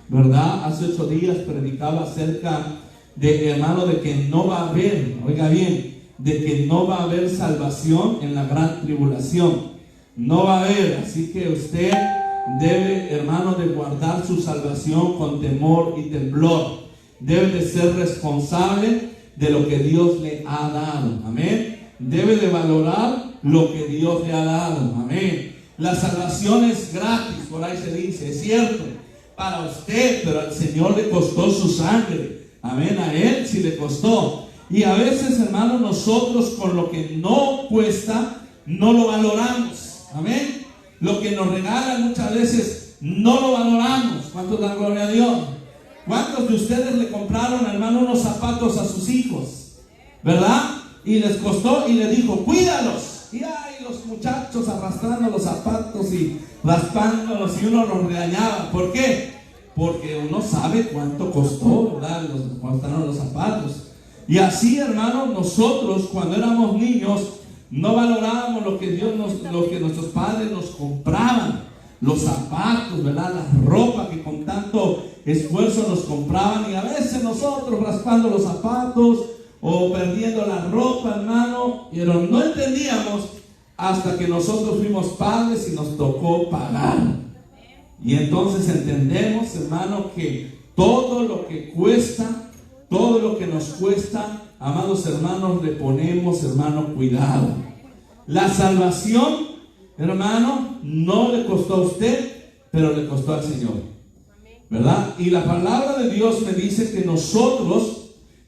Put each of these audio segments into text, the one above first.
¿verdad? Hace 8 días predicaba acerca de, hermano, de que no va a haber, oiga bien, de que no va a haber salvación en la gran tribulación. No va a haber, así que usted debe, hermano, de guardar su salvación con temor y temblor. Debe de ser responsable de lo que Dios le ha dado. Amén. Debe de valorar lo que Dios le ha dado. Amén. La salvación es gratis, por ahí se dice, es cierto, para usted, pero al Señor le costó su sangre. Amén. A Él sí le costó. Y a veces, hermano, nosotros con lo que no cuesta, no lo valoramos. Amén. Lo que nos regalan muchas veces no lo valoramos. ¿Cuántos dan gloria a Dios? ¿Cuántos de ustedes le compraron, hermano, unos zapatos a sus hijos? ¿Verdad? Y les costó y le dijo, cuídalos. Y ay, los muchachos arrastrando los zapatos y raspándolos, y uno los regañaba. ¿Por qué? Porque uno sabe cuánto costó, ¿verdad? Costaron los zapatos. Y así, hermano, nosotros cuando éramos niños no valorábamos lo que nuestros padres nos compraban, los zapatos, ¿verdad? La ropa que con tanto esfuerzo nos compraban, y a veces nosotros raspando los zapatos o perdiendo la ropa, hermano, pero no entendíamos hasta que nosotros fuimos padres y nos tocó pagar. Y entonces entendemos, hermano, que todo lo que cuesta, todo lo que nos cuesta, amados hermanos, le ponemos, hermano, cuidado. La salvación, hermano, no le costó a usted, pero le costó al Señor, ¿verdad? Y la palabra de Dios me dice que nosotros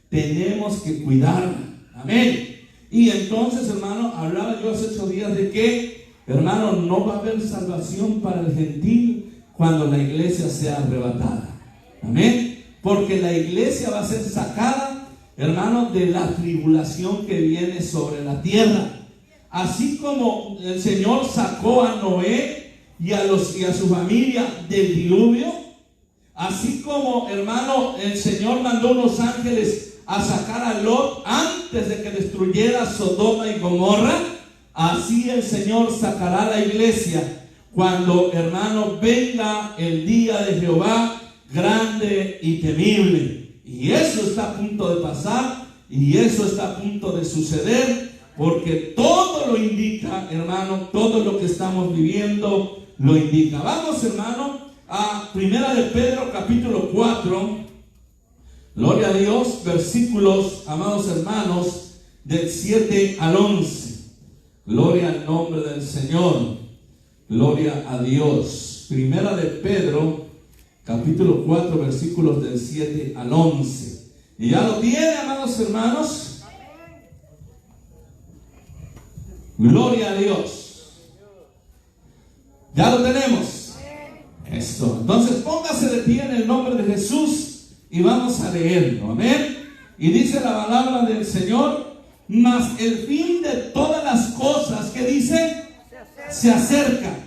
tenemos que cuidarla. Amén. Y entonces, hermano, hablaba yo hace 8 días de que, hermano, no va a haber salvación para el gentil cuando la iglesia sea arrebatada. Amén. Porque la iglesia va a ser sacada, hermano, de la tribulación que viene sobre la tierra. Así como el Señor sacó a Noé y a su familia del diluvio, así como, hermano, el Señor mandó unos ángeles a sacar a Lot antes de que destruyera Sodoma y Gomorra, así el Señor sacará a la iglesia cuando, hermano, venga el día de Jehová grande y temible. Y eso está a punto de pasar, y eso está a punto de suceder, porque todo lo indica, hermano, todo lo que estamos viviendo lo indica. Vamos, hermano, a Primera de Pedro, capítulo 4. Gloria a Dios, versículos, amados hermanos, del 7 al 11. Gloria al nombre del Señor. Gloria a Dios. Primera de Pedro, capítulo 4, versículos del 7 al 11. ¿Y ya lo tiene, amados hermanos? Gloria a Dios. ¿Ya lo tenemos? Esto. Entonces póngase de pie en el nombre de Jesús y vamos a leerlo. Amén. Y dice la palabra del Señor: mas el fin de todas las cosas, que dice, se acerca.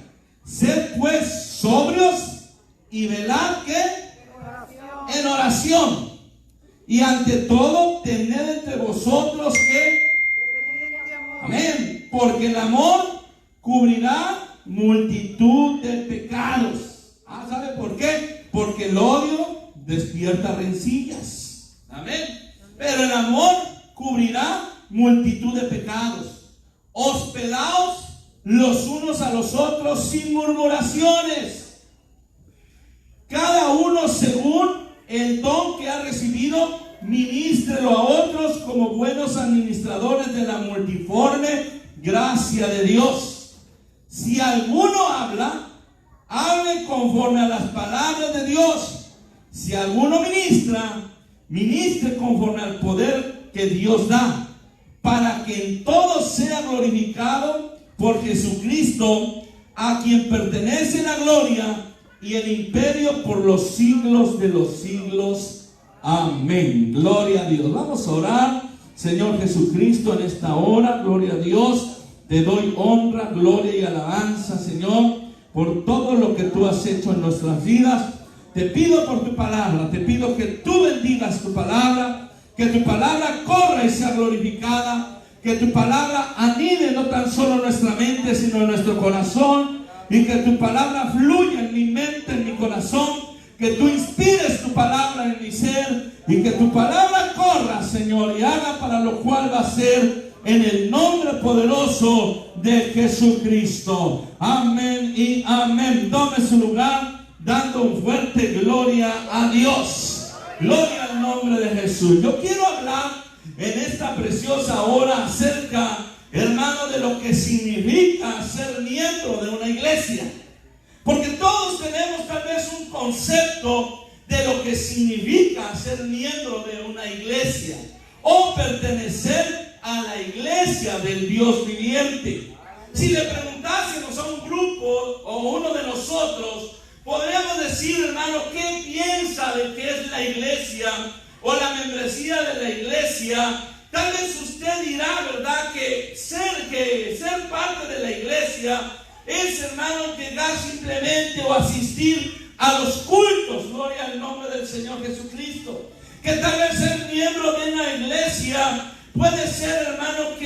Sed pues sobrios y velad, ¿qué? En oración. Y ante todo tened entre vosotros que, amén, porque el amor cubrirá multitud de pecados. ¿Sabe por qué? Porque el odio despierta rencillas. Amén. Pero el amor cubrirá multitud de pecados. Hospedaos los unos a los otros sin murmuraciones, cada uno según el don que ha recibido, ministrelo a otros como buenos administradores de la multiforme gracia de Dios. Si alguno habla, hable conforme a las palabras de Dios. Si alguno ministra, ministre conforme al poder que Dios da, para que en todo sea glorificado por Jesucristo, a quien pertenece la gloria y el imperio por los siglos de los siglos. Amén. Gloria a Dios. Vamos a orar. Señor Jesucristo, en esta hora, gloria a Dios, te doy honra, gloria y alabanza, Señor, por todo lo que tú has hecho en nuestras vidas. Te pido por tu palabra, te pido que tú bendigas tu palabra, que tu palabra corra y sea glorificada, que tu palabra anide no tan solo en nuestra mente, sino en nuestro corazón, y que tu palabra fluya en mi mente, en mi corazón, que tú inspires tu palabra en mi ser y que tu palabra corra, Señor, y haga para lo cual va a ser en el nombre poderoso de Jesucristo. Amén y amén. Tome su lugar dando un fuerte gloria a Dios. Gloria al nombre de Jesús. Yo quiero hablar en esta preciosa hora acerca, hermano, de lo que significa ser miembro de una iglesia. Porque todos tenemos tal vez un concepto de lo que significa ser miembro de una iglesia o pertenecer a la iglesia del Dios viviente. Si le preguntásemos a un grupo o uno de nosotros, podríamos decir, hermano, ¿qué piensa de qué es la iglesia o la membresía de la iglesia? Tal vez usted dirá, ¿verdad?, que ser parte de la iglesia es, hermano, llegar simplemente o asistir a los cultos. Gloria al nombre del Señor Jesucristo. Que tal vez ser miembro de una iglesia puede ser, hermano,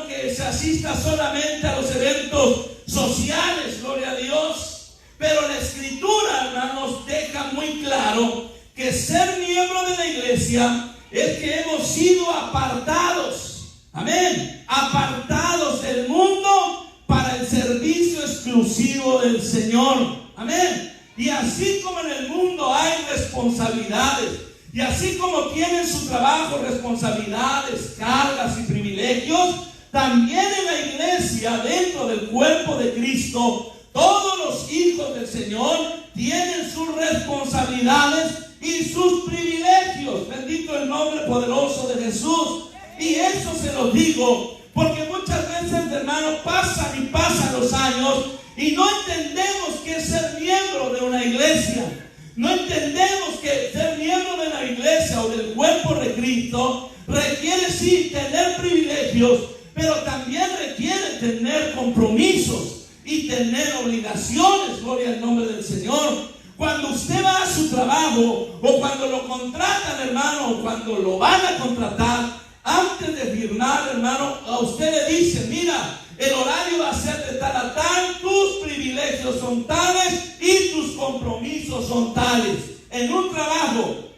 que se asista solamente a los eventos sociales, gloria a Dios. Pero la Escritura, hermanos, deja muy claro que ser miembro de la iglesia es que hemos sido apartados, amén, apartados del mundo para el servicio exclusivo del Señor, amén. Y así como en el mundo hay responsabilidades, y así como tienen su trabajo responsabilidades, cargas y privilegios, también en la iglesia, dentro del cuerpo de Cristo, todos los hijos del Señor tienen sus responsabilidades y sus privilegios. Bendito el nombre poderoso de Jesús. Y eso se lo digo porque muchas veces, hermano, pasan y pasan los años y no entendemos qué es ser miembro de una iglesia. No entendemos que ser miembro de la iglesia o del cuerpo de Cristo requiere sí tener privilegios, pero también requiere tener compromisos y tener obligaciones. Gloria al nombre del Señor. Cuando usted va a su trabajo o cuando lo contratan, hermano, o cuando lo van a contratar, antes de firmar, hermano, a usted le dicen, mira, el horario va a ser de tal a tal, tus privilegios son tales y tus compromisos son tales. En un trabajo,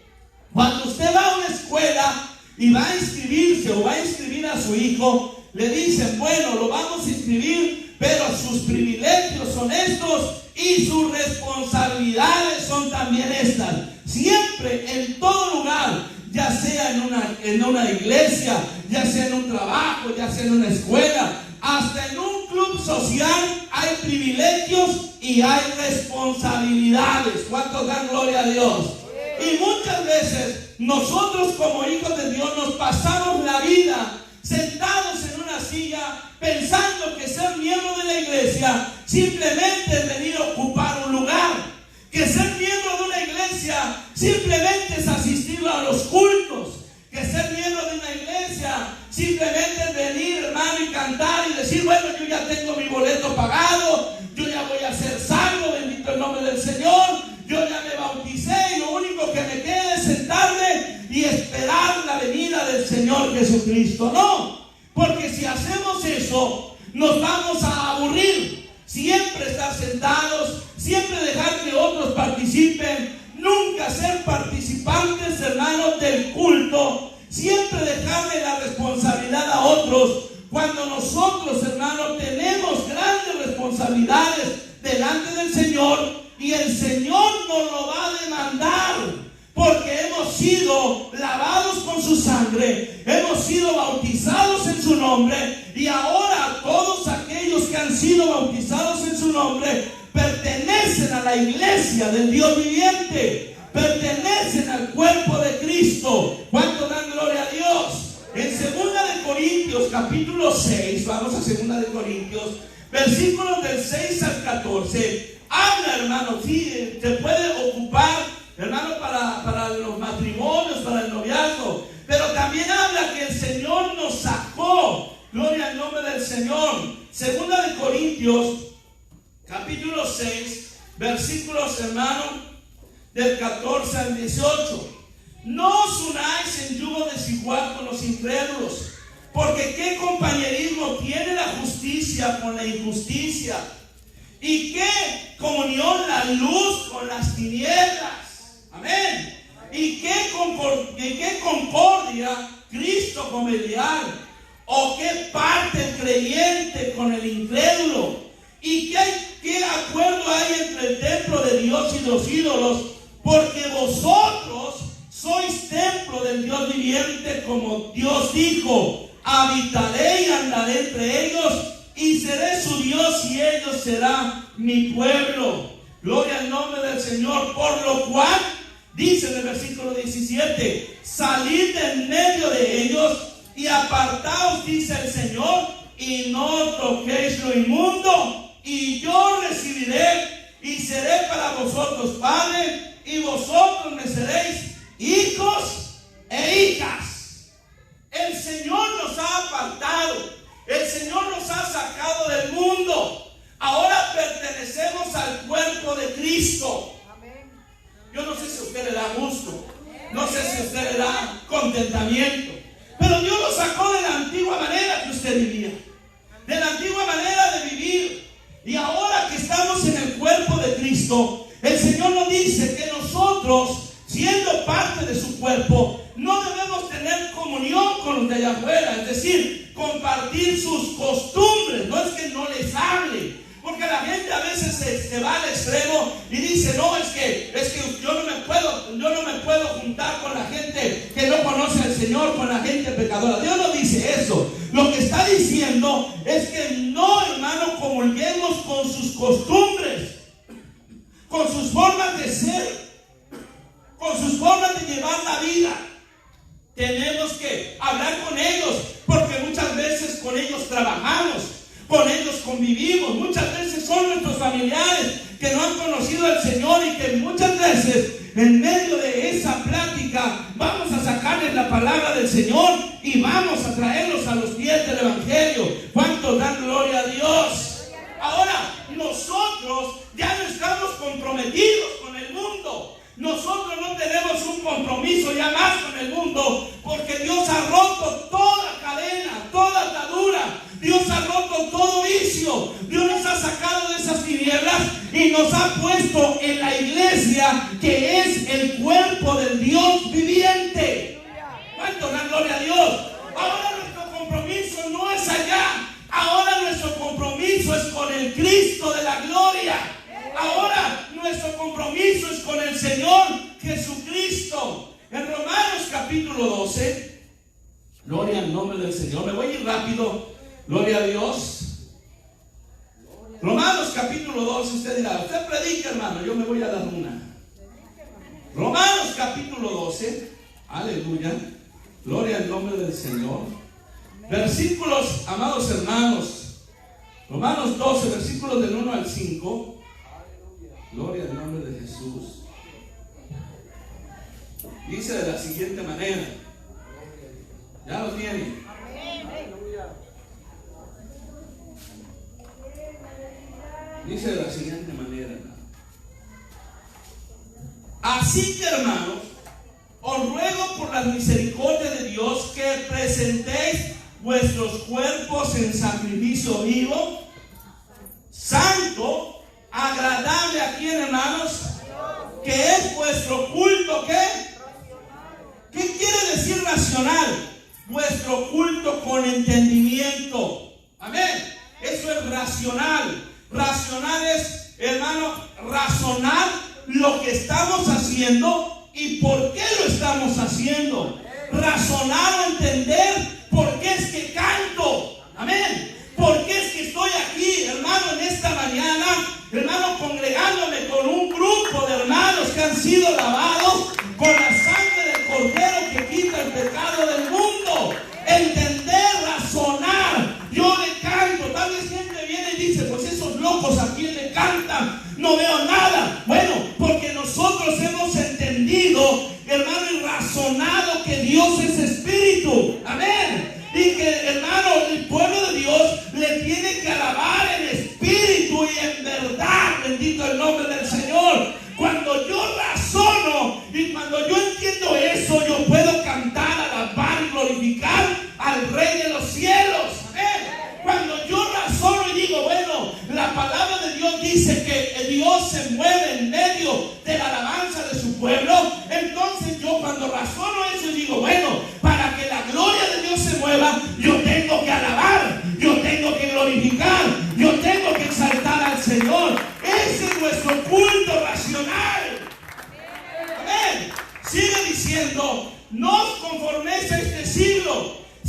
cuando usted va a una escuela y va a inscribirse o va a inscribir a su hijo, le dicen, bueno, lo vamos a inscribir, pero sus privilegios son estos y sus responsabilidades son también estas. Siempre, en todo lugar, ya sea en una iglesia, ya sea en un trabajo, ya sea en una escuela, hasta en un club social, hay privilegios y hay responsabilidades. ¿Cuántos dan gloria a Dios? Y muchas veces nosotros como hijos de Dios nos pasamos la vida sentados en una silla pensando que ser miembro de la iglesia simplemente es venir a ocupar un lugar, que ser miembro de una iglesia simplemente es asistir a los cultos, que ser miembro de una iglesia simplemente es venir, hermano, y cantar y decir, bueno, yo ya tengo mi boleto pagado, yo ya voy a ser salvo, bendito el nombre del Señor, yo ya me bauticé y lo único que me queda es sentarme y esperar la venida del Señor Jesucristo. No, porque si hacemos eso, nos vamos a aburrir. Siempre estar sentados, siempre dejar que otros participen, nunca ser participantes, hermanos, del culto, siempre dejarle la responsabilidad a otros, cuando nosotros, hermanos, tenemos grandes responsabilidades delante del Señor, y el Señor nos lo va a demandar, porque hemos sido lavados con su sangre, hemos sido bautizados en su nombre, y ahora todos aquellos que han sido bautizados en su nombre pertenecen a la iglesia del Dios viviente, pertenecen al cuerpo de Cristo. ¿Cuánto dan gloria a Dios? En 2 de Corintios capítulo 6, vamos a 2 de Corintios, versículos del 6 al 14, habla, hermano, sí, se puede ocupar, hermano, para los matrimonios, para el noviazgo, pero también habla que el Señor nos sacó, gloria al nombre del Señor. 2 de Corintios capítulo 6, versículos, hermano, del 14 al 18. No os unáis en yugo desigual con los incrédulos, porque qué compañerismo tiene la justicia con la injusticia, ¿Y qué comunión la luz con las tinieblas? Amén. ¿Y qué concordia Cristo con Belial? ¿O qué parte el creyente con el incrédulo? ¿Y qué acuerdo hay entre el templo de Dios y los ídolos? Porque vosotros sois templo del Dios viviente, como Dios dijo: habitaré y andaré entre ellos, y seré su Dios, y ellos serán mi pueblo. Gloria al nombre del Señor. Por lo cual, dice en el versículo 17: salid de en medio de ellos y apartaos, dice el Señor, y no toquéis lo inmundo, y yo recibiré y seré para vosotros padre, y vosotros me seréis hijos e hijas. El Señor nos ha apartado, el Señor nos ha sacado del mundo. Ahora pertenecemos al cuerpo de Cristo. Yo no sé si a usted le da gusto, no sé si a usted le da contentamiento, pero Dios lo sacó de la antigua manera que usted vivía, de la antigua manera de vivir. Y ahora que estamos en el cuerpo de Cristo, el Señor nos dice que nosotros, siendo parte de su cuerpo, no debemos tener comunión con los de allá afuera, es decir, compartir sus costumbres. No es que no les hable, porque la gente a veces se va al extremo y dice: no, es que yo no me puedo juntar con la gente que no conoce al Señor, con la gente pecadora. Dios no dice eso. Lo que está diciendo es que no, hermano, comulguemos con sus costumbres, con sus formas de ser, con sus formas de llevar la vida. Tenemos que hablar con ellos, porque muchas veces con ellos trabajamos, con ellos convivimos. Muchas veces son nuestros familiares que no han conocido al Señor, y que muchas veces en medio de esa plática vamos a sacarles la palabra del Señor y vamos a traerlos a los pies del Evangelio. ¿Cuántos dan gloria a Dios? Ahora, nosotros ya no estamos comprometidos con el mundo. Nosotros no tenemos un compromiso ya más con el mundo, porque Dios ha roto toda cadena, toda atadura. Dios ha roto todo vicio. Dios nos ha sacado de esas tinieblas y nos ha puesto en la iglesia, que es el cuerpo del Dios viviente. ¿Cuánto dan gloria a Dios? Ahora nuestro compromiso no es allá. Ahora nuestro compromiso es con el Cristo de la gloria. Ahora nuestro compromiso es con el Señor Jesucristo. En Romanos capítulo 12, gloria al nombre del Señor. Me voy a ir rápido. Gloria a Dios. Romanos capítulo 12. Usted dirá: usted predica, hermano, yo me voy a dar una. Romanos capítulo 12. Aleluya. Gloria al nombre del Señor. Versículos, amados hermanos. Romanos 12, versículos del 1 al 5. Gloria al nombre de Jesús. Dice de la siguiente manera. Ya lo tienen. Dice de la siguiente manera: así que, hermanos, os ruego por la misericordia de Dios que presentéis vuestros cuerpos en sacrificio vivo, santo, agradable a quien, hermanos, que es vuestro culto. ¿Qué quiere decir racional? Vuestro culto con entendimiento. Amén. Eso es racional. Racional es, hermano, razonar lo que estamos haciendo y por qué lo estamos haciendo. Razonar o entender por qué es que canto. Amén. ¿Por qué es que estoy aquí, hermano, en esta mañana, hermano, congregándome con un grupo de hermanos que han sido lavados con la sangre del Cordero que quita el pecado del mundo? Entender, razonar. Yo le canto. Tal vez gente viene y dice: pues esos locos, ¿a quién le cantan? No veo nada. Bueno, porque nosotros hemos entendido, hermano, y razonado que Dios es espíritu. Amén. Y que, hermano, el pueblo de Dios le tiene que alabar en espíritu y en verdad. Bendito el nombre del Señor. Cuando yo razono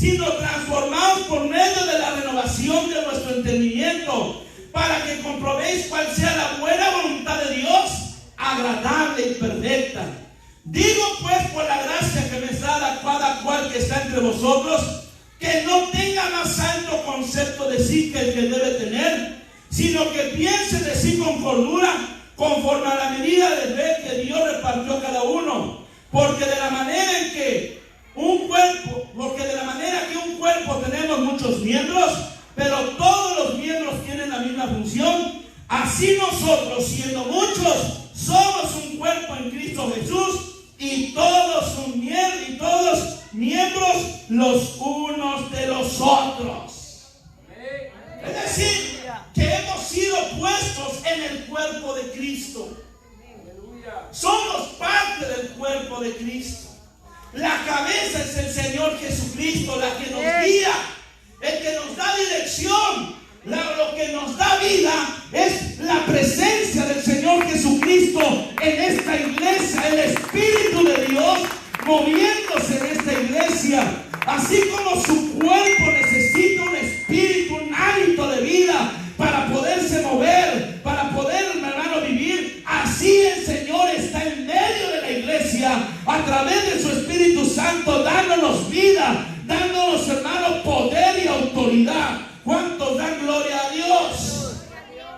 sino transformados por medio de la renovación de vuestro entendimiento, para que comprobéis cuál sea la buena voluntad de Dios, agradable y perfecta. Digo pues por la gracia que me es dada a cada cual que está entre vosotros, que no tenga más alto concepto de sí que el que debe tener, sino que piense de sí con cordura, conforme a la medida de fe que Dios repartió a cada uno. Porque de la manera que un cuerpo tenemos muchos miembros, pero todos los miembros tienen la misma función, así nosotros, siendo muchos, somos un cuerpo en Cristo Jesús, y todos miembros los unos de los otros. Es decir, que hemos sido puestos en el cuerpo de Cristo. Somos parte del cuerpo de Cristo. La cabeza es el Señor Jesucristo, la que nos guía, el que nos da dirección. Lo que nos da vida es la presencia del Señor Jesucristo en esta iglesia, el Espíritu de Dios moviéndose en esta iglesia. Así como su cuerpo necesita un espíritu, un hálito de vida para poderse mover, para poder, hermano, vivir, así el Señor está en medio de la iglesia a través de su Espíritu Santo, dándonos vida, dándonos, hermano, poder y autoridad. ¿Cuántos dan gloria a Dios?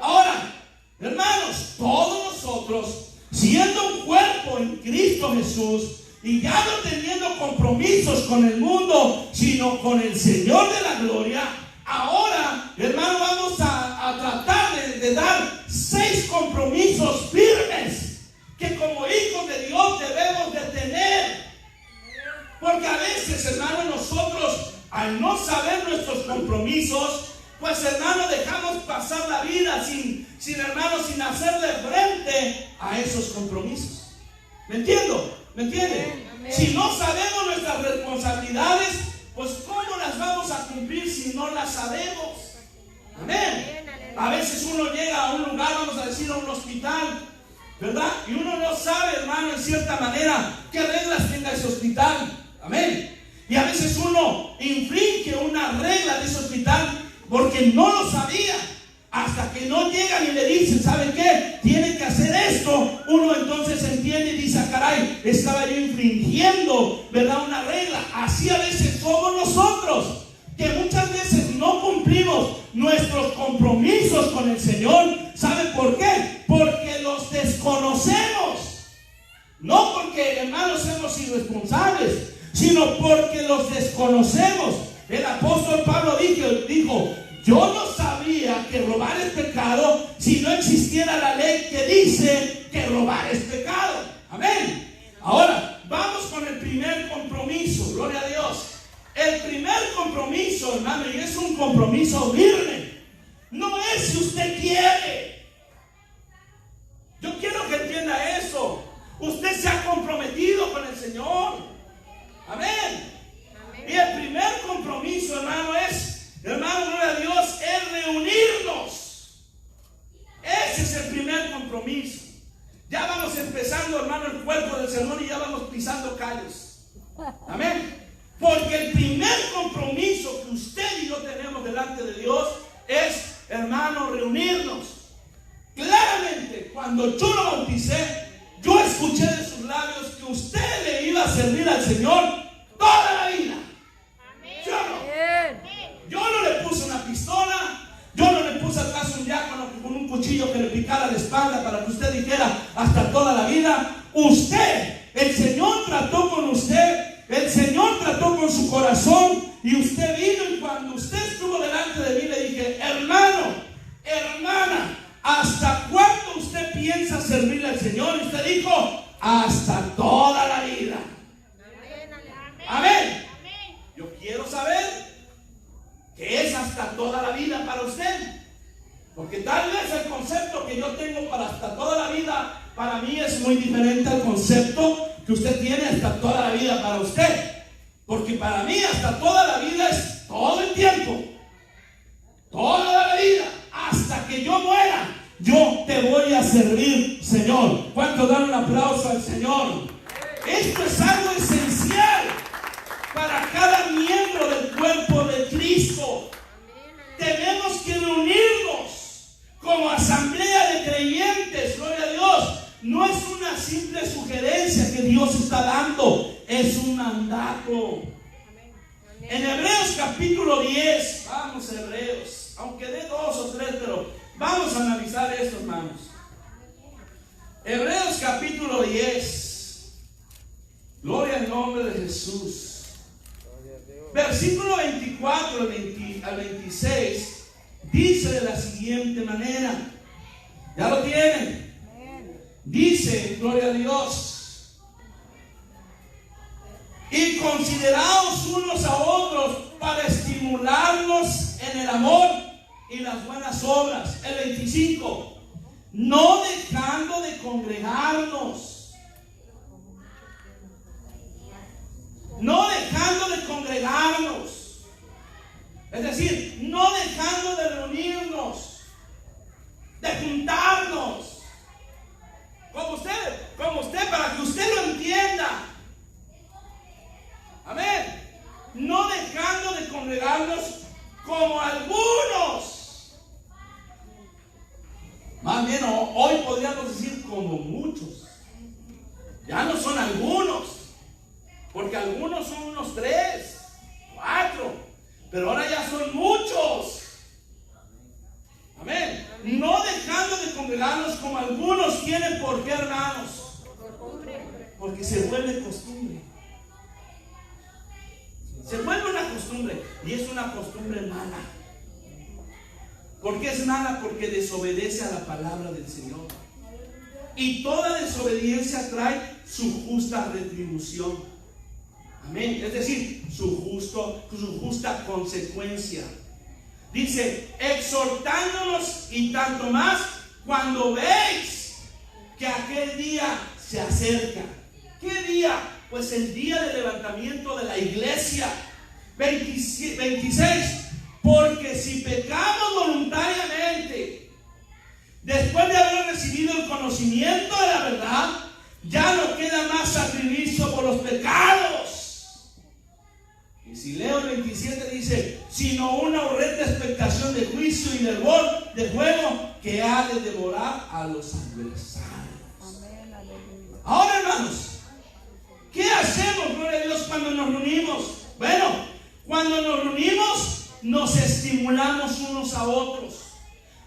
Ahora, hermanos, todos nosotros, siendo un cuerpo en Cristo Jesús, y ya no teniendo compromisos con el mundo, sino con el Señor de la gloria, ahora, hermano, vamos a tratar de dar 6 compromisos firmes que como hijos de Dios debemos de tener. Porque a veces, hermano, nosotros, al no saber nuestros compromisos, pues, hermano, dejamos pasar la vida sin hacerle frente a esos compromisos. ¿Me entiendo? ¿Me entiende? Si no sabemos nuestras responsabilidades, pues ¿cómo las vamos a cumplir si no las sabemos? Amén. A veces uno llega a un lugar, vamos a decir a un hospital, ¿verdad? Y uno no sabe, hermano, en cierta manera, qué reglas tenga ese hospital. Amén. Y a veces uno infringe una regla de ese hospital porque no lo sabía. Hasta que no llegan y le dicen, ¿saben qué? Tienen que hacer esto. Uno entonces entiende y dice, caray, estaba yo infringiendo, ¿verdad? Una regla. Así a veces somos nosotros, que muchas veces no cumplimos nuestros compromisos con el Señor. ¿Saben por qué? Porque los desconocemos. No porque, hermanos, seamos irresponsables, sino porque los desconocemos. El apóstol Pablo dijo, yo no sabía que robar es pecado si no existiera la ley que dice que robar es pecado. Amén. Ahora, vamos con el primer compromiso. Gloria a Dios. El primer compromiso, hermano, y es un compromiso firme, no es si usted quiere. Yo quiero que entienda eso. Usted se ha comprometido con el Señor. Amén. Y el primer compromiso, hermano, hermano, gloria a Dios, es reunirnos. Ese es el primer compromiso. Ya vamos empezando, hermano, el cuerpo del Señor y ya vamos pisando calles. Amén. Porque el primer compromiso que usted y yo tenemos delante de Dios es, hermano, reunirnos. Claramente, cuando yo lo bauticé, yo escuché de sus labios que usted le iba a servir al Señor toda la vida. ¿Sí o no? Yo no le puse una pistola, yo no le puse atrás un diácono con un cuchillo que le picara la espalda para que usted dijera hasta toda la vida. Usted, el Señor trató con usted, el Señor trató con su corazón y usted vino, y cuando usted estuvo delante de mí le dije, hermano, hermana, ¿hasta cuándo usted piensa servirle al Señor? Y usted dijo, hasta toda la vida. Amén. Yo quiero saber que es hasta toda la vida para usted, porque tal vez el concepto que yo tengo para hasta toda la vida para mí es muy diferente al concepto que usted tiene hasta toda la vida para usted, porque para mí hasta toda la vida es todo el tiempo, toda la vida, hasta que yo muera. Yo te voy a servir, Señor. ¿Cuánto dan un aplauso al Señor? Esto es algo esencial. para cada miembro del cuerpo de Cristo. Tenemos que reunirnos como asamblea de creyentes, gloria a Dios. No es una simple sugerencia que Dios está dando, es un mandato. En Hebreos capítulo 10, vamos a Hebreos, aunque dé 2 o 3, pero vamos a analizar esto, hermanos. Hebreos capítulo 10, gloria al nombre de Jesús. Versículo 24 al 26 dice de la siguiente manera. ¿Ya lo tienen? Dice, gloria a Dios: y consideraos unos a otros para estimularnos en el amor y las buenas obras. El 25, no dejando de congregarnos. No dejando de congregarnos. Es decir, no dejando de reunirnos, de juntarnos. Como usted, para que usted lo entienda. Amén. No dejando de congregarnos como algunos. Más bien, hoy podríamos decir como muchos. Ya no son algunos. Porque algunos son unos 3, 4, pero ahora ya son muchos. Amén. No dejando de congregarnos como algunos quieren. ¿Por qué, hermanos? Porque se vuelve costumbre. Se vuelve una costumbre. Y es una costumbre mala. ¿Por qué es mala? Porque desobedece a la palabra del Señor. Y toda desobediencia trae su justa retribución. Amén. Es decir, su justa consecuencia. Dice, exhortándonos, y tanto más cuando veis que aquel día se acerca. ¿Qué día? Pues el día del levantamiento de la iglesia. 26. Porque si pecamos voluntariamente, después de haber recibido el conocimiento de la verdad, ya no queda más sacrificio por los pecados. Y si leo el 27 dice, sino una horrenda expectación de juicio y de fuego que ha de devorar a los adversarios. Ahora, hermanos, ¿qué hacemos, gloria a Dios, cuando nos reunimos? Bueno, cuando nos reunimos, nos estimulamos unos a otros,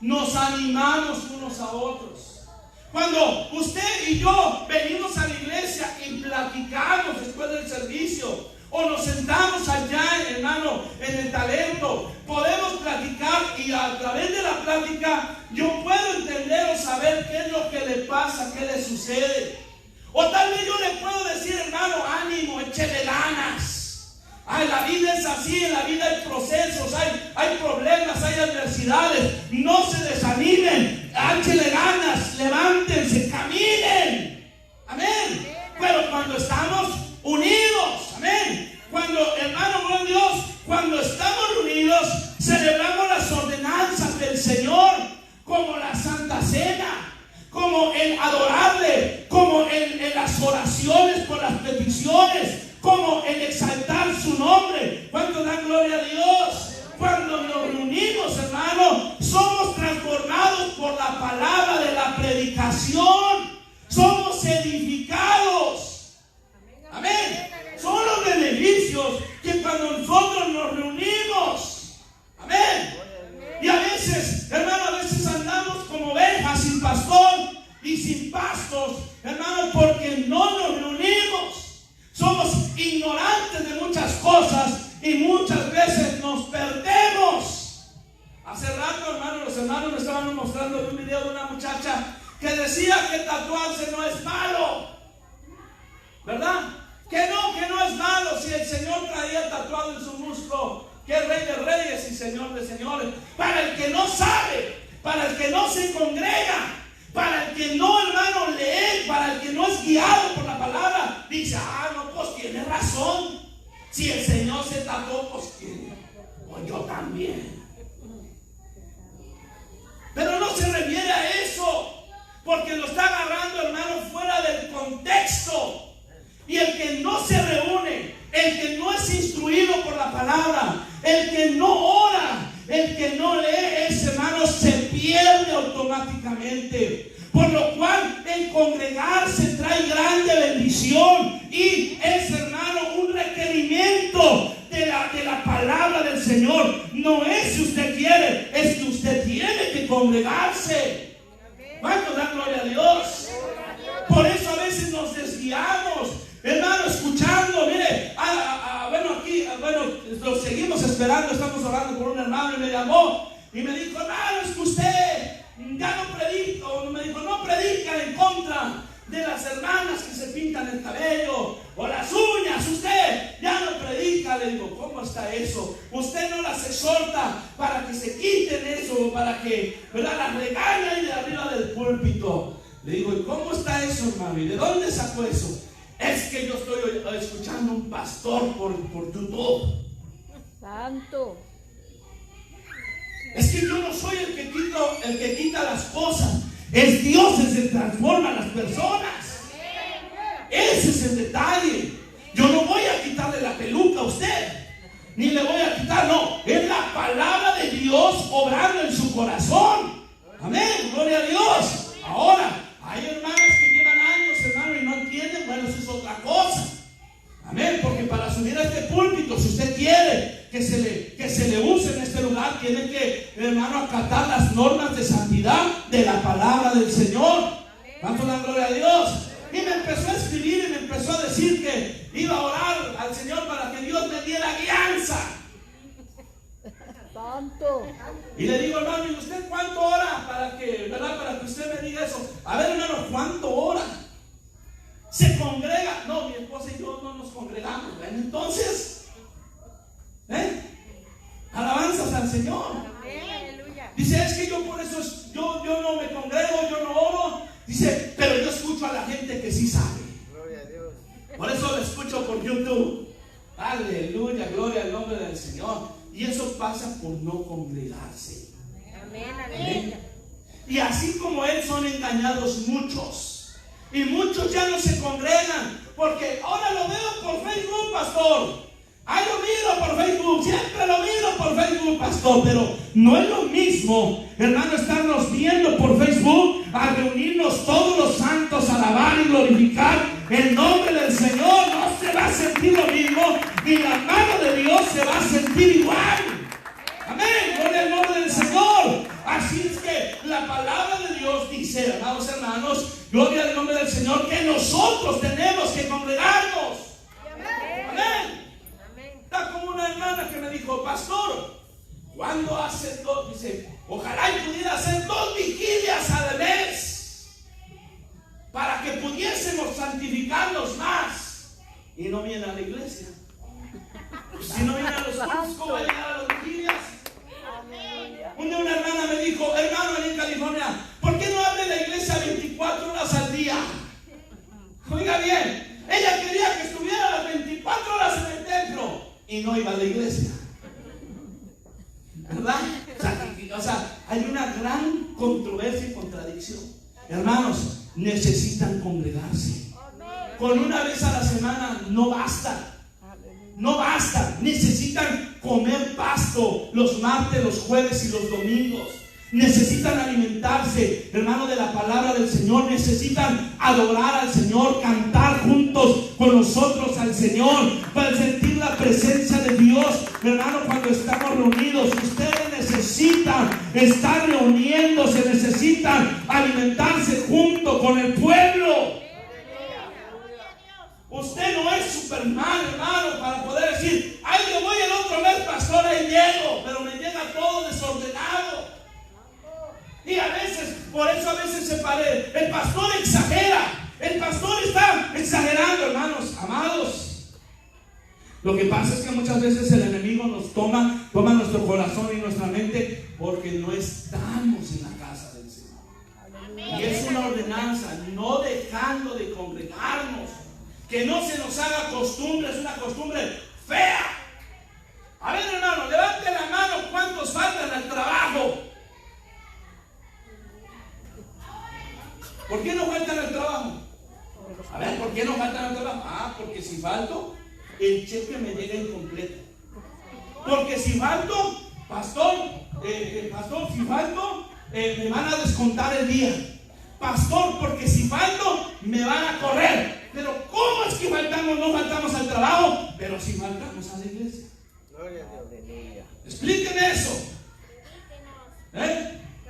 nos animamos unos a otros. Cuando usted y yo venimos a la iglesia y platicamos después del servicio, o nos sentamos allá, hermano, en el talento, podemos platicar, y a través de la plática yo puedo entender o saber qué es lo que le pasa, qué le sucede. O tal vez yo le puedo decir, hermano, ánimo, échele ganas. Ay, la vida es así, en la vida hay procesos, hay problemas, hay adversidades. No se desanimen, échele ganas, levántense, caminen. Amén. Pero cuando estamos unidos, amén. Cuando, hermano, gloria a Dios, cuando estamos unidos, celebramos las ordenanzas del Señor, como la Santa Cena, como el adorarle, como en las oraciones por las peticiones, como el exaltar su nombre. ¿Cuánto dan gloria a Dios? Cuando nos reunimos, hermano, somos transformados por la palabra de la predicación, somos edificados. Amén. Son los beneficios que cuando nosotros nos reunimos. Amén. Y a veces, hermano, a veces andamos como ovejas sin pastor y sin pastos, hermano, porque no nos reunimos. Somos ignorantes de muchas cosas y muchas veces nos perdemos. Hace rato, hermano, los hermanos me estaban mostrando un video de una muchacha que decía que tatuarse no es malo, ¿verdad? Que no es malo si el Señor traía tatuado en su muslo que es Rey de Reyes y Señor de Señores. Para el que no sabe, para el que no se congrega, para el que no, hermano, lee, para el que no es guiado por la palabra, dice, no, pues tiene razón. Si el Señor se tatuó, pues tiene, pues yo también. Pero no se refiere a eso, porque lo está agarrando, hermano, fuera del contexto. Y el que no se reúne, el que no es automáticamente. Por lo cual el congregarse trae grande bendición y es, hermano, un requerimiento de la palabra del Señor. No es si usted quiere, es que usted tiene que congregarse. ¿Cuántos dan gloria a Dios? Por eso a veces nos desviamos, hermano, escuchando. Mire, lo seguimos esperando. Estamos orando por un hermano y me llamó y me dijo: hermano, es que usted ya no predica, o me dijo, no predica en contra de las hermanas que se pintan el cabello o las uñas. Usted ya no predica. Le digo: ¿cómo está eso? Usted no las exhorta para que se quiten eso, para que, ¿verdad?, las regaña ahí de arriba del púlpito. Le digo: ¿y cómo está eso, hermano? ¿Y de dónde sacó eso? Es que yo estoy escuchando un pastor por YouTube. Santo. Es que yo no soy el que quita las cosas. Es Dios el que transforma a las personas. Ese es el detalle. Yo no voy a quitarle la peluca a usted, ni le voy a quitar, no. Es la palabra de Dios obrando en su corazón. Amén, gloria a Dios. Ahora, hay hermanas que llevan años, hermano, y no entienden. Bueno, eso es otra cosa. Amén, porque para subir a este púlpito, si usted quiere que se le use en este lugar, tiene que, hermano, acatar las normas de santidad de la palabra del Señor. ¿Cuánto dan gloria a Dios? Y me empezó a escribir y me empezó a decir que iba a orar al Señor para que Dios me diera guianza. Santo. Y le digo: hermano, ¿y usted cuánto ora para que, ¿verdad?, para que usted me diga eso? A ver, hermano, ¿cuánto ora? ¿Se congrega? No, mi esposa y yo no nos congregamos. ¿Ven? Entonces, alabanzas al Señor. Dice: es que yo por eso yo no me congrego, yo no oro. Dice: pero yo escucho a la gente que sí sabe. Gloria a Dios. Por eso lo escucho por YouTube. Aleluya, gloria al nombre del Señor. Y eso pasa por no congregarse. Amén, amén. Y así como él, son engañados muchos. Y muchos ya no se congregan, porque ahora lo veo por Facebook, pastor. Ahí lo miro por Facebook, siempre lo miro por Facebook, pastor. Pero no es lo mismo, hermano, estarnos viendo por Facebook a reunirnos todos los santos a alabar y glorificar el nombre del Señor. No se va a sentir lo mismo, ni la mano de Dios se va a sentir igual. Amén, gloria al nombre del Señor. Así es que la palabra de Dios dice, amados hermanos, gloria al nombre del Señor, que nosotros tenemos que congregarnos. Amén. Está como una hermana que me dijo: pastor, ¿cuándo hace dos? Dice: ojalá y pudiera hacer 2 vigilias al mes para que pudiésemos santificarnos más. Y no viene a la iglesia. Si no viene a los cultos, ¿cómo va a llegar a las vigilias? Un día una hermana me dijo: hermano, allí en California, ¿por qué no abre la iglesia 24 horas al día? Oiga bien, ella quería que estuviera las 24 horas en el templo y no iba a la iglesia, ¿verdad? O sea, hay una gran controversia y contradicción. Hermanos, necesitan congregarse. Con una vez a la semana no basta. No basta, necesitan comer pasto los martes, los jueves y los domingos. Necesitan alimentarse, hermano, de la palabra del Señor. Necesitan adorar al Señor, cantar juntos con nosotros al Señor, para sentir la presencia de Dios. Hermano, cuando estamos reunidos, ustedes necesitan estar reuniéndose, necesitan alimentarse junto con el pueblo. Usted no es Superman, hermano, para poder decir: ay, yo voy el otro mes, pastor, ahí llego, pero me llega todo desordenado. Y a veces, por eso a veces se parece. El pastor exagera. El pastor está exagerando, hermanos, amados. Lo que pasa es que muchas veces el enemigo nos toma nuestro corazón y nuestra mente porque no estamos en la casa del Señor. Y es una ordenanza, no dejando de congregarnos. Que no se nos haga costumbre, es una costumbre fea. A ver, hermano, levante la mano, ¿cuántos faltan al trabajo? ¿Por qué no faltan al trabajo? A ver, ¿por qué no faltan al trabajo? Ah, porque si falto, el cheque me llega incompleto. Porque si falto, pastor, si falto, me van a descontar el día. Pastor, porque si falto me van a correr. Pero ¿cómo es que faltamos? No faltamos al trabajo, pero si faltamos a la iglesia. Explíqueme eso.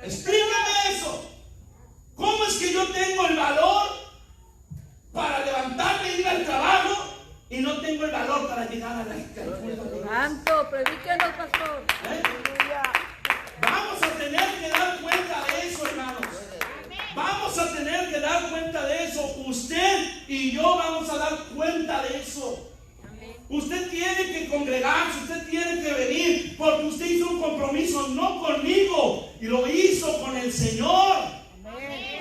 Explíqueme eso. ¿Cómo es que yo tengo el valor para levantarme e ir al trabajo y no tengo el valor para llegar a la iglesia? Santo, predíquenos, pastor. Vamos a tener que dar cuenta de eso, hermanos. Vamos a tener que dar cuenta de eso. Usted y yo vamos a dar cuenta de eso. Usted tiene que congregarse, usted tiene que venir, porque usted hizo un compromiso no conmigo, y lo hizo con el Señor.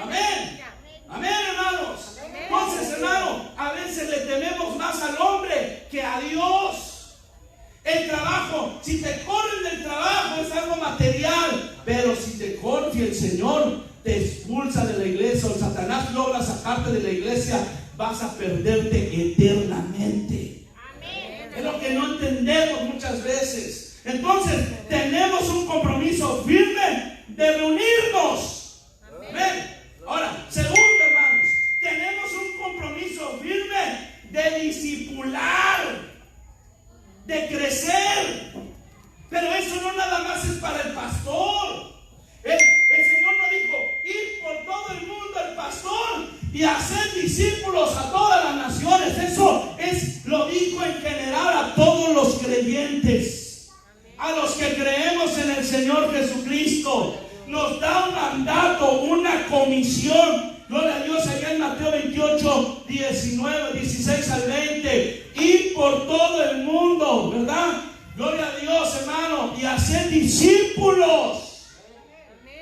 Amén. Amén, hermanos. Entonces, hermano, a veces le tememos más al hombre que a Dios. El trabajo, si te corren del trabajo es algo material, pero si te corre el Señor, te expulsa de la iglesia, o Satanás logra sacarte de la iglesia, vas a perderte eternamente. Es lo que no entendemos muchas veces. Entonces, tenemos un compromiso firme de reunirnos. Amén. Ahora, segundo, hermanos, tenemos un compromiso firme de discipular, de crecer. Pero eso no nada más es para el pastor. El Señor nos dijo: ir por todo el mundo el pastor y hacer discípulos a todas las naciones. Eso lo dijo en general a todos los creyentes, a los que creemos en el Señor Jesucristo. Nos da un mandato, una comisión. Gloria a Dios, allá en Mateo 28, 16 al 20. Ir por todo el mundo, ¿verdad? Gloria a Dios, hermano. Y hacer discípulos,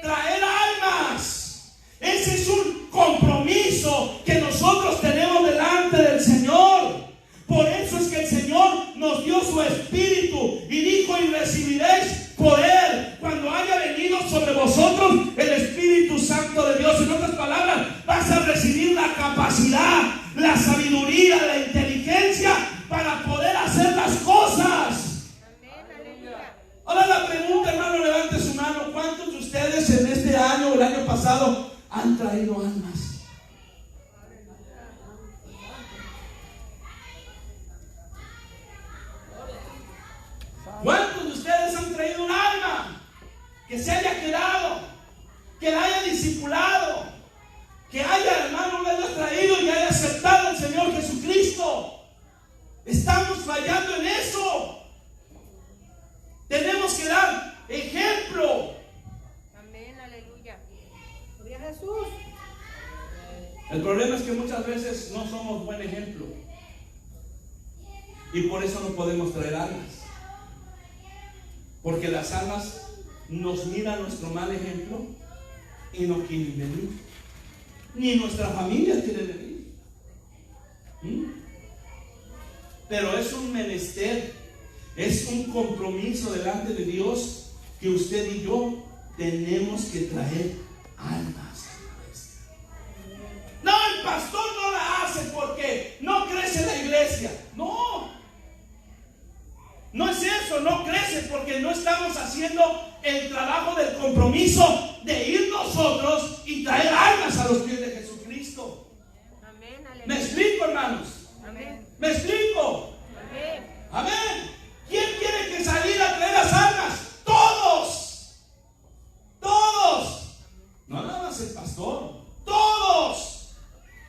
traer almas. Ese es un compromiso que nosotros tenemos delante del Señor. Por eso es que el Señor nos dio su Espíritu y dijo: y recibiréis poder cuando haya venido sobre vosotros el Espíritu Santo de Dios. En otras palabras, vas a recibir la capacidad, la sabiduría, la inteligencia para poder hacer las cosas. Ahora la pregunta, hermano, levante su mano: ¿cuántos de ustedes en este año o el año pasado han traído almas? ¿Cuántos de ustedes han traído un alma que se haya quedado, que la haya discipulado, que haya, hermano, la haya traído y haya aceptado al Señor Jesucristo? Estamos fallando en eso. Tenemos que dar ejemplo. Amén, aleluya. Gloria a Jesús. El problema es que muchas veces no somos buen ejemplo, y por eso no podemos traer almas. Porque las almas nos miran nuestro mal ejemplo y no quieren venir. Ni nuestra familia quiere venir. Pero es un menester, es un compromiso delante de Dios, que usted y yo tenemos que traer almas. No, el pastor no la hace porque no crece la iglesia. No es eso, no crece porque no estamos haciendo el trabajo del compromiso de ir nosotros y traer almas a los pies de Jesucristo. Amén, aleluya. ¿Me explico, hermanos? Amén. ¿Me explico? Amén. Amén. ¿Quién tiene que salir a traer las almas? Todos. Todos. No nada más el pastor. Todos.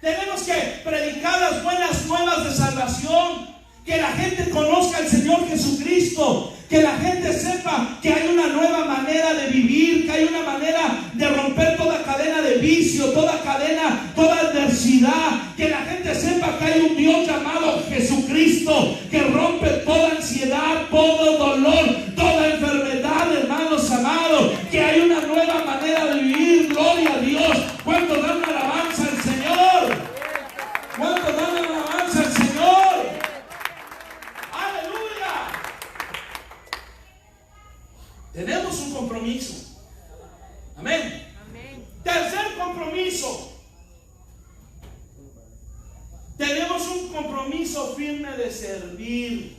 Tenemos que predicar las buenas nuevas de salvación. Que la gente conozca al Señor Jesucristo, que la gente sepa que hay una nueva manera de vivir, que hay una manera de romper toda cadena de vicio, toda cadena, toda adversidad, que la gente sepa que hay un Dios llamado Jesucristo, que rompe toda ansiedad, todo dolor, toda enfermedad, hermanos amados, que hay una nueva manera de vivir. Gloria a Dios. ¿Cuántos dan alabanza al Señor? ¿Cuántos dan alabanza al Señor? Tenemos un compromiso. Amén. Amén. Tercer compromiso. Tenemos un compromiso firme de servir.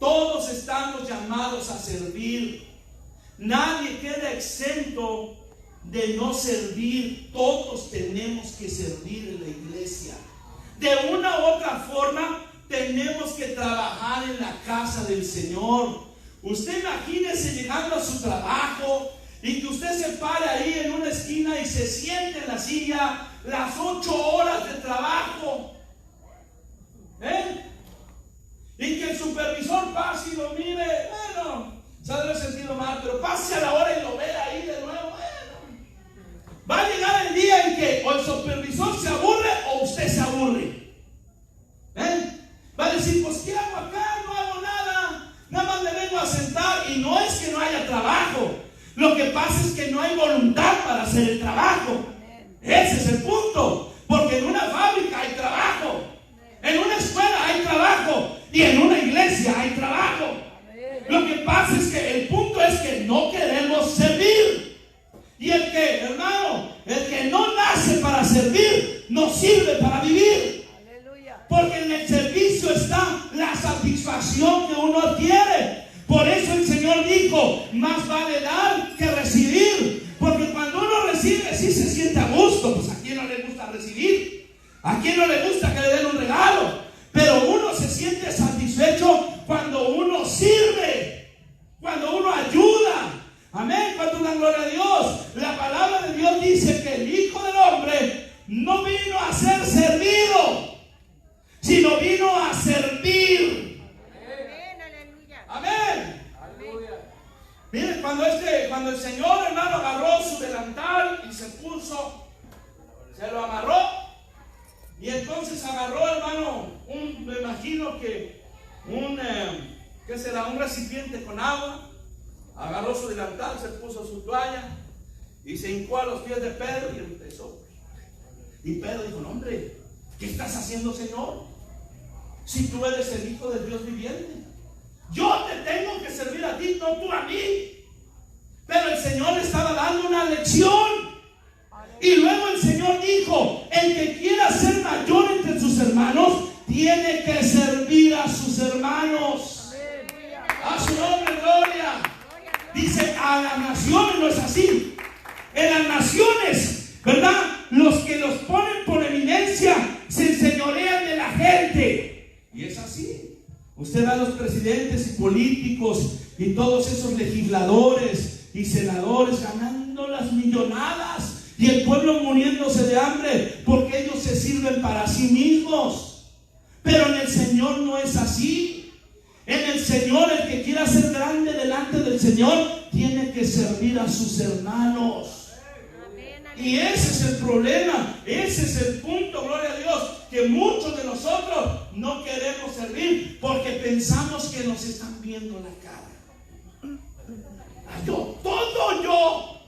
Todos estamos llamados a servir. Nadie queda exento de no servir. Todos tenemos que servir en la iglesia. De una u otra forma tenemos que trabajar en la casa del Señor. Usted imagínese llegando a su trabajo y que usted se pare ahí en una esquina y se siente en la silla las 8 horas de trabajo. Y que el supervisor pase y lo mire. Bueno, se ha sentido mal, pero pase a la hora y lo ve ahí de nuevo. Bueno, va a llegar el día en que o el supervisor se aburre o usted se aburre. Va a decir, pues ¿qué hago acá? No hago nada. Nada más me vengo a sentar. Y no es que no haya trabajo. Lo que pasa es que no hay voluntad para hacer el trabajo. Ese es el punto. Porque en una fábrica hay trabajo. En una escuela hay trabajo. Y en una iglesia hay trabajo. Lo que pasa es que el punto es que no queremos servir. Y el que, hermano, el que no nace para servir, no sirve para vivir. Porque en el servicio está la satisfacción que uno adquiere. Por eso el Señor dijo, más vale dar que recibir. Porque cuando uno recibe, sí se siente a gusto. Pues a quién no le gusta recibir. A quién no le gusta que le den un regalo. Pero uno se siente satisfecho cuando uno sirve, cuando uno ayuda. Amén, cuando dan gloria a Dios. La palabra de Dios dice que el Hijo del Hombre no vino a ser servido, sino vino a servir. Amén. Miren, cuando el Señor, hermano, agarró su delantal y se puso, se lo amarró. Y entonces agarró, hermano, me imagino que ¿qué será? Un recipiente con agua. Agarró su delantal, se puso su toalla y se hincó a los pies de Pedro y empezó. Y Pedro dijo, no, hombre, ¿qué estás haciendo, Señor? Si tú eres el Hijo del Dios viviente. Yo te tengo que servir a ti, no tú a mí. Pero el Señor le estaba dando una lección. Y luego el Señor dijo, el que quiera ser mayor entre sus hermanos, tiene que servir a sus hermanos. A su nombre, gloria. Dice, a las naciones no es así. En las naciones, ¿verdad? Los que los ponen por eminencia se enseñorean de la gente. Y es así. Usted ve a los presidentes y políticos y todos esos legisladores y senadores ganando las millonadas. Y el pueblo muriéndose de hambre porque ellos se sirven para sí mismos. Pero en el Señor no es así. En el Señor, el que quiera ser grande delante del Señor tiene que servir a sus hermanos. Y ese es el problema. Ese es el punto, gloria a Dios, que muchos de nosotros no queremos servir porque pensamos que nos están viendo la cara. Todo yo.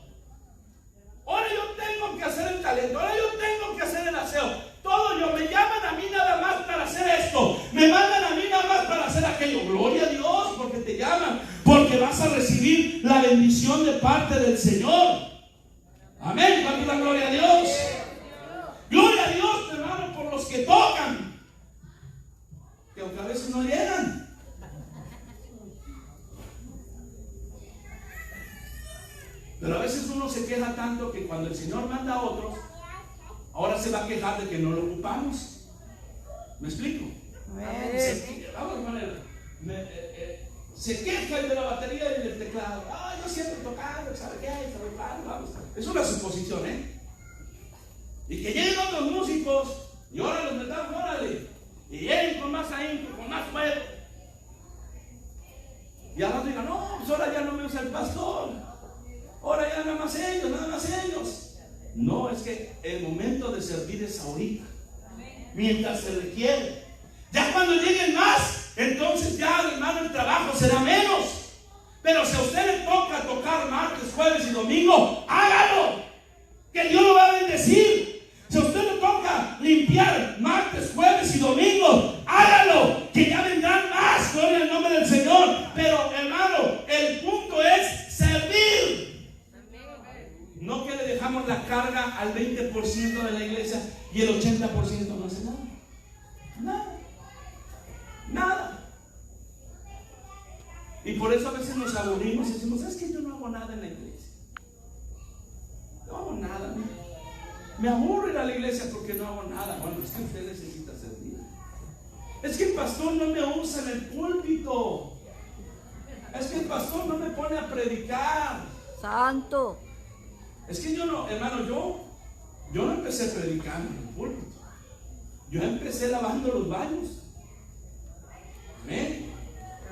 Ahora yo tengo que hacer el talento, ahora yo tengo que hacer el aseo. Todo yo, me llaman a mí nada más para hacer esto, me mandan a mí nada más para hacer aquello. Gloria a Dios, porque te llaman, porque vas a recibir la bendición de parte del Señor. Amén, cuando la gloria a Dios. Gloria a Dios, hermano, por los que tocan, que aunque a veces no llegan. Pero a veces uno se queja tanto que cuando el Señor manda a otros, ahora se va a quejar de que no lo ocupamos. ¿Me explico? Se queja el de la batería y del teclado. Yo siempre tocando, ¿sabe qué? Vamos. Es una suposición, Y que lleguen otros músicos y ahora los metamos, órale. Y lleguen con más ahínco, con más fuego. Y al rato digan, no, pues ahora ya no me usa el pastor. Ahora ya nada más ellos. No, es que el momento de servir es ahorita. Mientras se requiere. Ya cuando lleguen más, entonces ya, hermano, el trabajo será menos. Pero si a usted le toca tocar martes, jueves y domingo, hágalo. Que Dios lo va a bendecir. Si a usted le toca limpiar martes, jueves y domingo, hágalo. Que ya vendrán más. Gloria al nombre del Señor. Pero, hermano, el punto es servir. No que le dejamos la carga al 20% de la iglesia y el 80% no hace nada. Nada. Y por eso a veces nos aburrimos y decimos, es que yo no hago nada en la iglesia. No hago nada. Me aburro ir a la iglesia porque no hago nada. Bueno, es que usted necesita servir. Es que el pastor no me usa en el púlpito. Es que el pastor no me pone a predicar. Santo. Es que yo no, hermano, yo no empecé predicando en el púlpito. Yo empecé lavando los baños. Amén.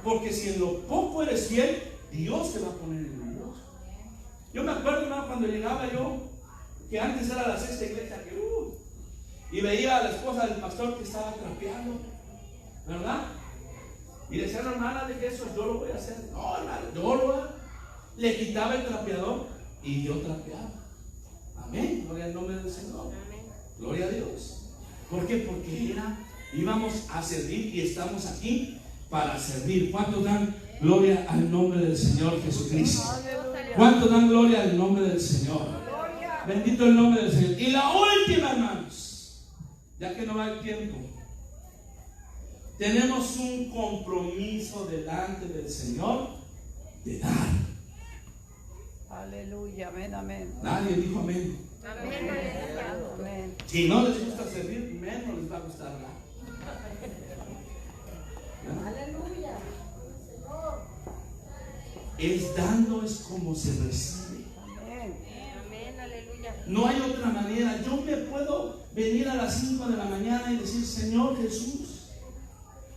Porque si en lo poco eres fiel, Dios te va a poner en lo mucho. Yo me acuerdo, hermano, cuando llegaba yo, que antes era la sexta iglesia, que y veía a la esposa del pastor que estaba trapeando, ¿verdad? Y decía, hermana, de que eso yo lo voy a hacer. No, hermano, yo lo voy a... Le quitaba el trapeador y yo trapeaba. Amén. Gloria al nombre del Señor. Gloria a Dios. ¿Por qué? Porque íbamos a servir y estamos aquí para servir. ¿Cuántos dan gloria al nombre del Señor Jesucristo? ¿Cuántos dan gloria al nombre del Señor? Bendito el nombre del Señor. Y la última, hermanos, ya que no va el tiempo, tenemos un compromiso delante del Señor de dar. Aleluya, amén, amén. Nadie dijo amén. Amén, amén. Si no les gusta servir, menos les va a gustar dar. Aleluya. Es dando, es como se recibe. Amén. Amén, aleluya. No hay otra manera. Yo me puedo venir a las 5 de la mañana y decir, Señor Jesús,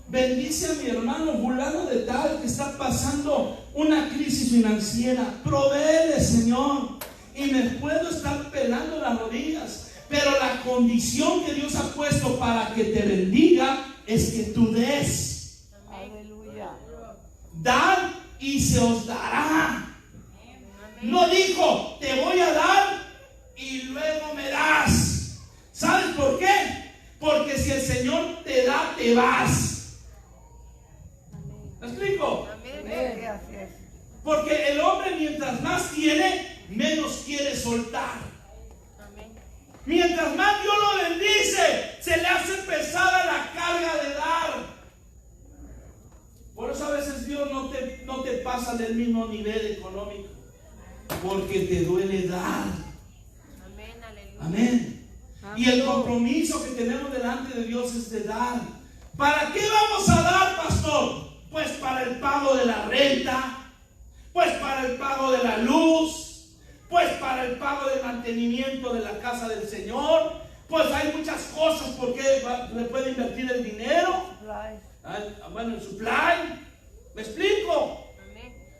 bendice a mi hermano fulano de tal que está pasando una crisis financiera. Provéele, Señor. Y me puedo estar pelando las rodillas, pero la condición que Dios ha puesto para que te bendiga es que tú des. Aleluya. Dad y se os dará. No dijo, te voy a dar y luego me das. ¿Sabes por qué? Porque si el Señor te da, te vas. ¿Me explico? Amén. Así es. Porque el hombre mientras más tiene, menos quiere soltar. Mientras más Dios lo bendice, se le hace pesada la carga de dar. Por eso a veces Dios no te pasa del mismo nivel económico, porque te duele dar. Amén, aleluya. Amén. Y el compromiso que tenemos delante de Dios es de dar. ¿Para qué vamos a dar, pastor? Pues para el pago de la renta, pues para el pago de la luz, pues para el pago del mantenimiento de la casa del Señor. Pues hay muchas cosas porque le puede invertir el dinero. Bueno, el supply. ¿Me explico?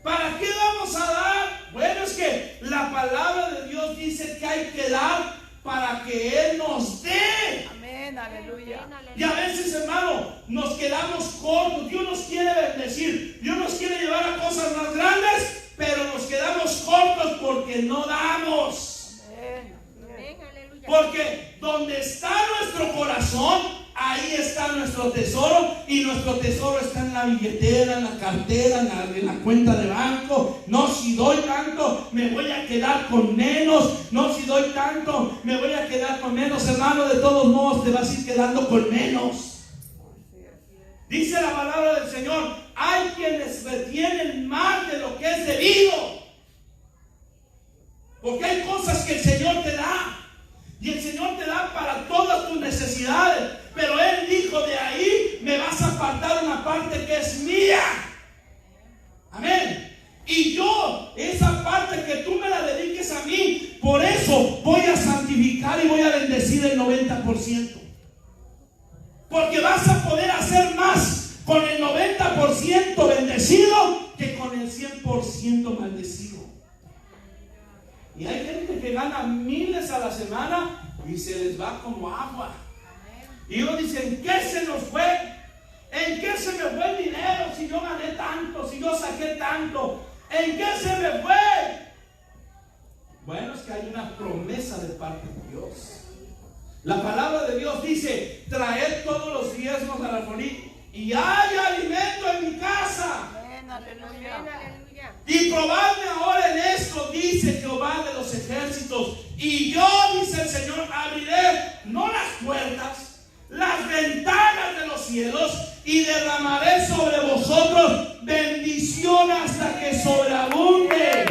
¿Para qué vamos a dar? Bueno, es que la palabra de Dios dice que hay que dar para que Él nos dé. Amén, aleluya. Y a veces, hermano, nos quedamos cortos. Dios nos quiere bendecir, Dios nos quiere llevar a cosas más grandes, pero nos quedamos cortos porque no damos. Amén, aleluya. Porque donde está nuestro corazón, ahí está nuestro tesoro. Y nuestro tesoro está en la billetera, en la cartera, en la cuenta de banco. No, si doy tanto, me voy a quedar con menos. No, si doy tanto, me voy a quedar con menos. Hermano, de todos modos te vas a ir quedando con menos. Dice la palabra del Señor, hay quienes retienen más de lo que es debido. Porque hay cosas que el Señor te da. Y el Señor te da para todas tus necesidades. Pero Él dijo, de ahí me vas a apartar una parte que es mía. Amén. Y yo, esa parte que tú me la dediques a mí, por eso voy a santificar y voy a bendecir el 90%. Porque vas a poder hacer más con el 90% bendecido que con el 100% maldecido. Y hay gente que gana miles a la semana y se les va como agua. Y ellos dicen, ¿en qué se nos fue? ¿En qué se me fue el dinero? Si yo gané tanto, si yo saqué tanto, ¿en qué se me fue? Bueno, es que hay una promesa de parte de Dios. La palabra de Dios dice, traed todos los diezmos al alfolí y hay alimento en mi casa. Amén, aleluya. Y probadme ahora en esto, dice Jehová de los ejércitos. Y yo, dice el Señor, abriré no las puertas, las ventanas de los cielos, y derramaré sobre vosotros bendición hasta que sobreabunde.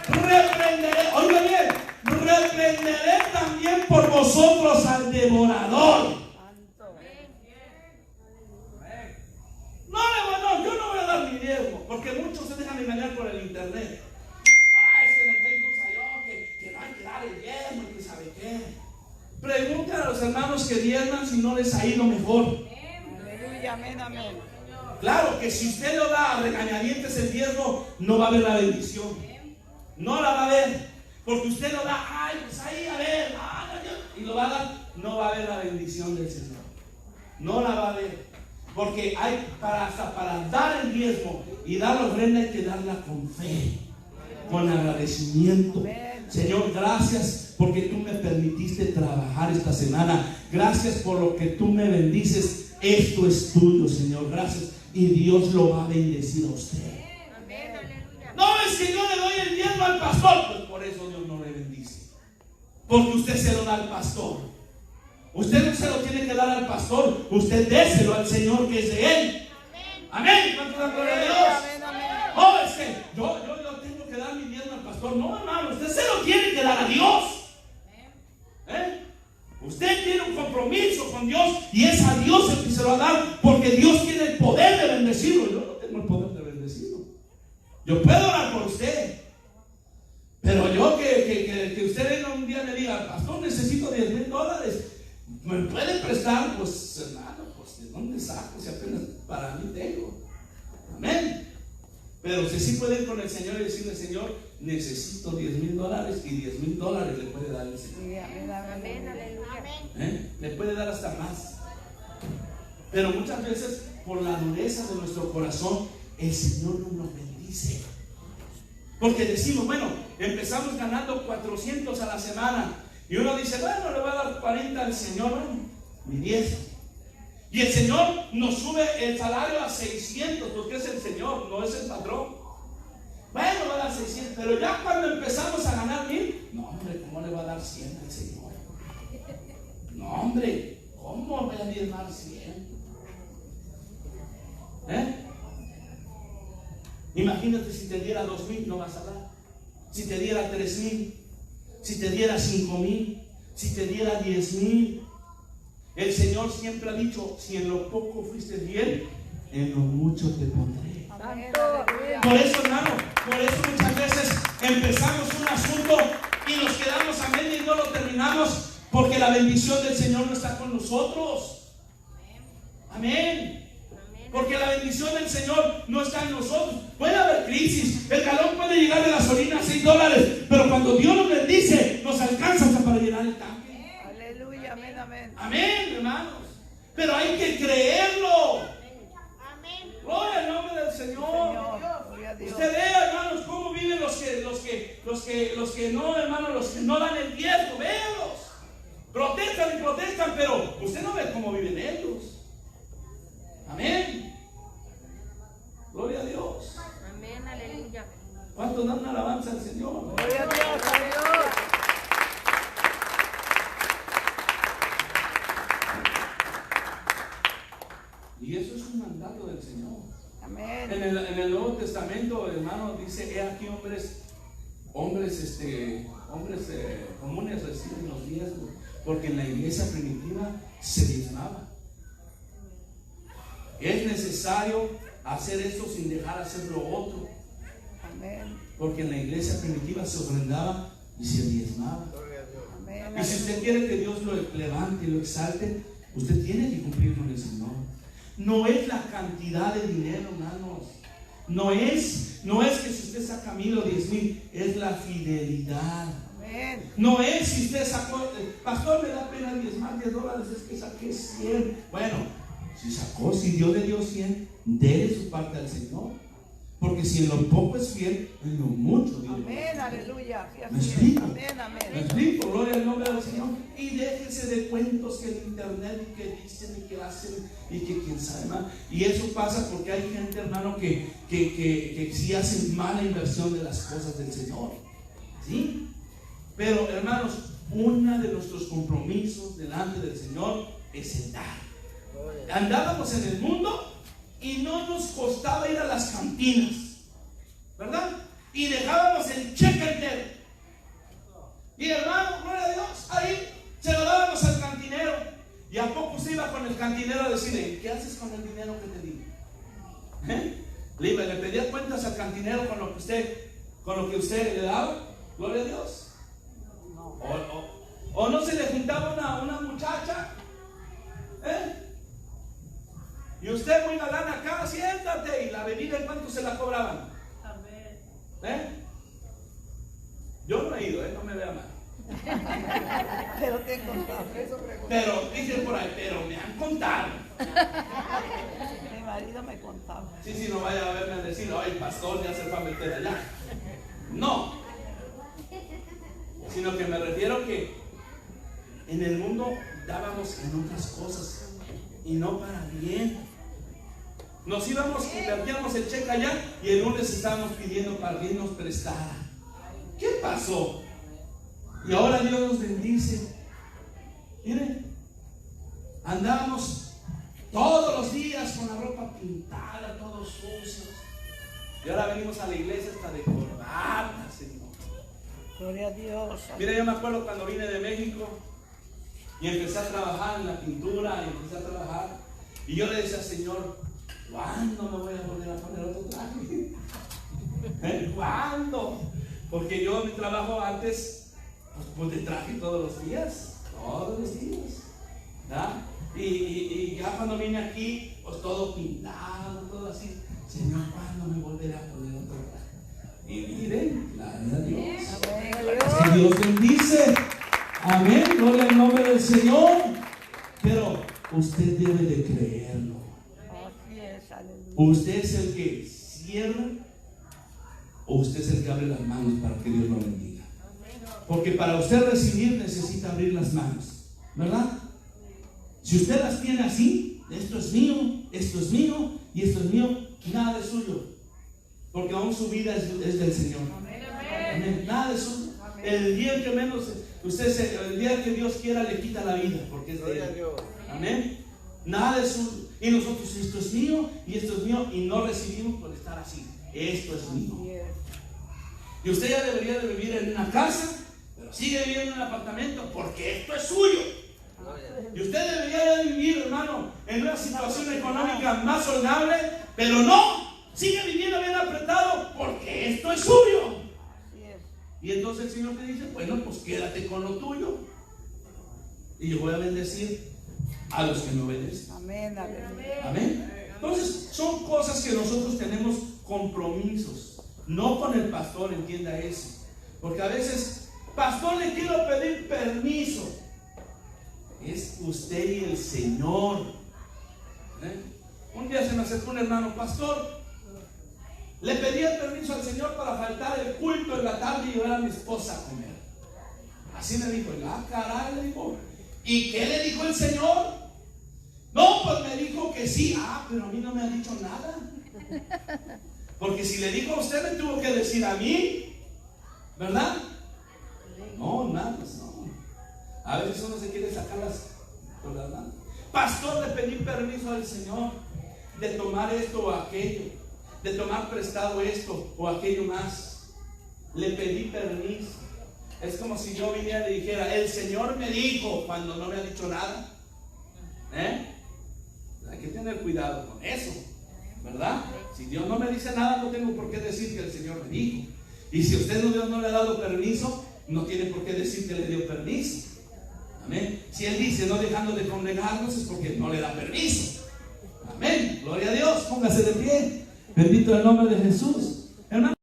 Reprenderé, oiga bien, reprenderé también por vosotros al devorador. No, yo no voy a dar mi diezmo, porque muchos se dejan engañar por el internet. Es que en el Facebook salió que no hay que dar el diezmo y que sabe qué. Pregúntale a los hermanos que diezman si no les ha ido mejor. Aleluya, amén, amén. Claro que si usted lo da a regañadientes el diezmo, no va a haber la bendición. No la va a ver. Porque usted lo da, pues ahí, a ver, y lo va a dar, no va a haber la bendición del Señor. No la va a ver. Porque hasta para dar el diezmo y dar la ofrenda hay que darla con fe, con agradecimiento. Señor, gracias porque tú me permitiste trabajar esta semana. Gracias por lo que tú me bendices. Esto es tuyo, Señor. Gracias. Y Dios lo va a bendecir a usted. No, es que yo le doy el diezmo al pastor. Pues por eso Dios no le bendice. Porque usted se lo da al pastor. Usted no se lo tiene que dar al pastor. Usted déselo al Señor que es de él. Amén. ¿Cuánto da gloria a Dios? Oh, es que yo tengo que dar mi diezmo al pastor. No, hermano, usted se lo tiene que dar a Dios. Usted tiene un compromiso con Dios y es a Dios el que se lo va a dar, porque Dios tiene el poder de bendecirlo. Yo no tengo el poder de bendecirlo. Yo puedo orar por usted, pero yo que usted venga un día y me diga, pastor, necesito $10,000, ¿me puede prestar? Pues hermano, pues ¿de dónde saco si apenas para mí tengo? Amén. Pero usted sí puede ir con el Señor y decirle, Señor, necesito $10,000 y $10,000 le puede dar el Señor. Amén, aleluya. Le puede dar hasta más. Pero muchas veces por la dureza de nuestro corazón el Señor no nos bendice. Porque decimos, bueno, empezamos ganando 400 a la semana y uno dice, bueno, le voy a dar 40 al Señor, bueno, mi 10. Y el Señor nos sube el salario a 600 porque es el Señor, no es el patrón. Bueno, va a dar 600, pero ya cuando empezamos a ganar 1,000, no hombre, ¿cómo le va a dar 100 al Señor? No hombre, ¿cómo voy a diezmar 100? Imagínate si te diera 2,000, no vas a dar. Si te diera 3,000, si te diera 5,000, si te diera 10,000. El Señor siempre ha dicho, si en lo poco fuiste fiel, en lo mucho te pondré. Por eso, hermano, por eso muchas veces empezamos un asunto y nos quedamos a medio y no lo terminamos, porque la bendición del Señor no está con nosotros. Amén. Porque la bendición del Señor no está en nosotros. Puede haber crisis, el galón puede llegar de gasolina a $6, pero cuando Dios nos bendice, nos alcanza hasta para llenar el tanque. Aleluya, amén, amén. Amén, hermanos. Pero hay que creerlo. Amén. Gloria al nombre del Señor. Usted vea, hermanos, cómo viven los que no, hermanos, los que no dan el diezmo. Véanlos. Protestan, pero usted no ve cómo viven ellos. Amén. Gloria a Dios. Amén, aleluya. ¿Cuántos dan una alabanza al Señor? Gloria a Dios, a Dios. Y eso es un mandato del Señor. Amén. En el Nuevo Testamento, hermano, dice, he aquí hombres comunes reciben los diezmos, porque en la iglesia primitiva se diezmaba. Es necesario hacer esto sin dejar hacer lo otro. Amén. Porque en la iglesia primitiva se ofrendaba y se diezmaba. Amén. Y si usted quiere que Dios lo levante y lo exalte, usted tiene que cumplir con el Señor. No es la cantidad de dinero, hermanos. No es que si usted saca 1,000 o 10,000, es la fidelidad. Amén. No es si usted sacó, pastor, me da pena diezmar $10, es que saqué 100. Bueno, si Dios le dio 100, déle su parte al Señor. Porque si en lo poco es fiel, en lo mucho Dios. Amén, aleluya. ¿Me explico? Amén, amén. ¿Me explico? Gloria al nombre del Señor. Y déjense de cuentos que en internet y que dicen y que hacen y que quién sabe más. Y eso pasa porque hay gente, hermano, que sí hacen mala inversión de las cosas del Señor. ¿Sí? Pero, hermanos, uno de nuestros compromisos delante del Señor es el dar. Andábamos en el mundo y no nos costaba ir a las cantinas, ¿verdad? Y dejábamos el cheque entero. Y hermano, gloria a Dios, ahí se lo dábamos al cantinero. ¿Y a poco se iba con el cantinero a decirle, ¿qué haces con el dinero que te di? Le pedía cuentas al cantinero con lo que usted le daba? Gloria a Dios. O no se le juntaba una muchacha, y usted muy galán acá, siéntate, y la bebida, ¿en cuánto se la cobraban? Yo no he ido, no me vea mal. Pero te he contado. Pero, dicen por ahí, pero me han contado. Mi marido me contaba. Sí, no vaya a verme a decir, ay, pastor, ya se fue a meter allá. No. Sino que me refiero que en el mundo dábamos en otras cosas y no para bien. Nos íbamos, invertíamos el cheque allá y el lunes estábamos pidiendo para que Él nos prestara. ¿Qué pasó? Y ahora Dios nos bendice. Miren, andábamos todos los días con la ropa pintada, todos sucios. Y ahora venimos a la iglesia hasta de corbata, Señor. Gloria a Dios. Mira, yo me acuerdo cuando vine de México y empecé a trabajar en la pintura, y empecé a trabajar. Y yo le decía, Señor, ¿cuándo me voy a volver a poner otro traje? ¿Cuándo? Porque yo mi trabajo antes, pues de traje todos los días, ¿verdad? Y ya cuando vine aquí, pues todo pintado, todo así. Señor, ¿cuándo me volveré a poner otro traje? Y miren, gloria a Dios. Que Dios bendice. Amén, gloria al nombre del Señor. Pero usted debe de creerlo. Así es, aleluya. ¿Usted es el que cierra o usted es el que abre las manos para que Dios lo bendiga? Porque para usted recibir necesita abrir las manos, ¿verdad? Si usted las tiene así, esto es mío, esto es mío y esto es mío, nada es suyo, porque aún su vida es del Señor. Amén. Nada es suyo. El día que menos el día que Dios quiera le quita la vida, porque es de Él. Amén. Nada es suyo. Y nosotros, esto es mío y esto es mío, y no recibimos por estar así. Esto es mío. Y usted ya debería de vivir en una casa, pero sigue viviendo en un apartamento porque esto es suyo. Y usted debería de vivir, hermano, en una situación económica más holgable, pero no, sigue viviendo bien apretado porque esto es suyo. Y entonces el Señor te dice, bueno, pues quédate con lo tuyo y yo voy a bendecir a los que me obedecen. Amén, Amén. Entonces son cosas que nosotros tenemos compromisos, no con el pastor, entienda eso, porque a veces, pastor, le quiero pedir permiso. Es usted y el Señor. Un día se me acercó un hermano, pastor, le pedí el permiso al Señor para faltar el culto en la tarde y llevar a mi esposa a comer. Así me dijo, caray, le digo, ¿y qué le dijo el Señor? No, pues me dijo que sí. Pero a mí no me ha dicho nada. Porque si le dijo a usted, me tuvo que decir a mí, ¿verdad? No, nada, no. A veces uno se quiere sacarlas por las manos. Pastor, le pedí permiso al Señor de tomar esto o aquello, de tomar prestado esto o aquello más. Le pedí permiso. Es como si yo viniera y le dijera, el Señor me dijo, cuando no me ha dicho nada. Hay que tener cuidado con eso, ¿verdad? Si Dios no me dice nada, no tengo por qué decir que el Señor me dijo. Y si usted Dios no le ha dado permiso, no tiene por qué decir que le dio permiso. Amén. Si Él dice no dejando de congregarnos, es porque no le da permiso. Amén. Gloria a Dios. Póngase de pie. Bendito el nombre de Jesús. Hermano.